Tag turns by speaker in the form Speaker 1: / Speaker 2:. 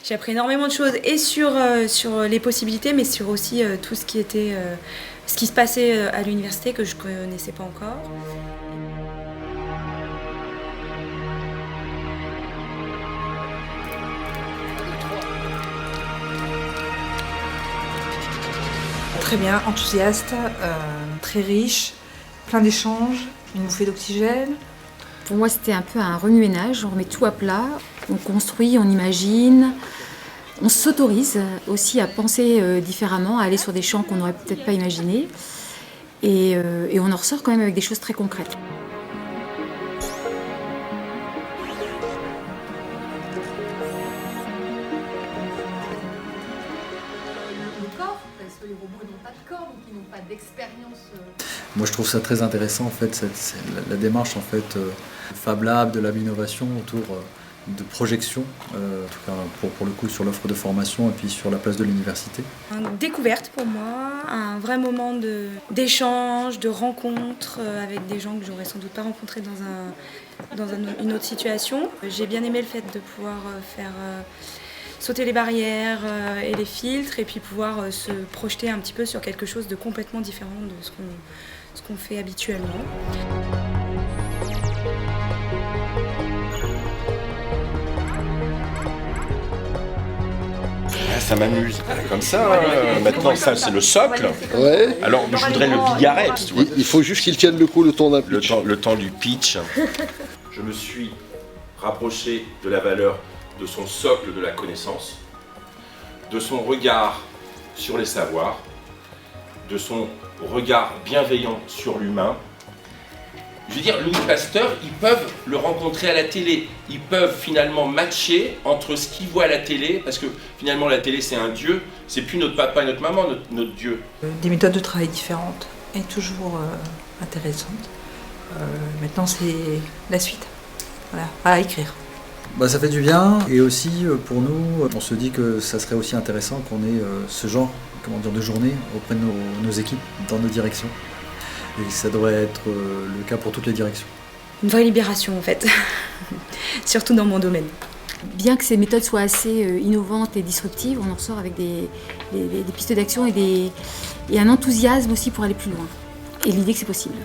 Speaker 1: J'ai appris énormément de choses et sur les possibilités, mais sur aussi tout ce qui se passait à l'université que je ne connaissais pas encore.
Speaker 2: Très bien, enthousiaste, très riche, plein d'échanges, une bouffée d'oxygène.
Speaker 3: Pour moi, c'était un peu un remue-ménage, on remet tout à plat, on construit, on imagine, on s'autorise aussi à penser différemment, à aller sur des champs qu'on n'aurait peut-être pas imaginés, et on en ressort quand même avec des choses très concrètes.
Speaker 4: Le corps, parce que les robots n'ont pas de corps, donc ils n'ont pas d'expérience.
Speaker 5: Moi je trouve ça très intéressant en fait, c'est la démarche en fait Fab Lab, de Lab Innovation autour de projection, en tout cas pour le coup sur l'offre de formation et puis sur la place de l'université.
Speaker 1: Une découverte pour moi, un vrai moment d'échange, de rencontre avec des gens que j'aurais sans doute pas rencontrés dans une autre situation. J'ai bien aimé le fait de pouvoir faire sauter les barrières et les filtres et puis pouvoir se projeter un petit peu sur quelque chose de complètement différent de ce qu'on fait habituellement.
Speaker 6: Ça m'amuse, comme ça. Maintenant, ça, c'est le socle.
Speaker 7: Ouais.
Speaker 6: Alors, je voudrais le bigarret.
Speaker 7: Il faut juste qu'il tienne le coup le temps d'un pitch.
Speaker 6: Le temps du pitch. Je me suis rapproché de la valeur de son socle de la connaissance, de son regard sur les savoirs, de son regard bienveillant sur l'humain. Je veux dire, Louis Pasteur, ils peuvent le rencontrer à la télé. Ils peuvent finalement matcher entre ce qu'ils voient à la télé, parce que finalement la télé c'est un dieu, c'est plus notre papa et notre maman, notre dieu.
Speaker 2: Des méthodes de travail différentes et toujours intéressantes. Maintenant c'est la suite, voilà, à écrire.
Speaker 5: Bah, ça fait du bien et aussi pour nous, on se dit que ça serait aussi intéressant qu'on ait ce genre de journée auprès de nos équipes dans nos directions. Et ça devrait être le cas pour toutes les directions.
Speaker 1: Une vraie libération en fait, surtout dans mon domaine.
Speaker 3: Bien que ces méthodes soient assez innovantes et disruptives, on en ressort avec des pistes d'action et un enthousiasme aussi pour aller plus loin. Et l'idée que c'est possible.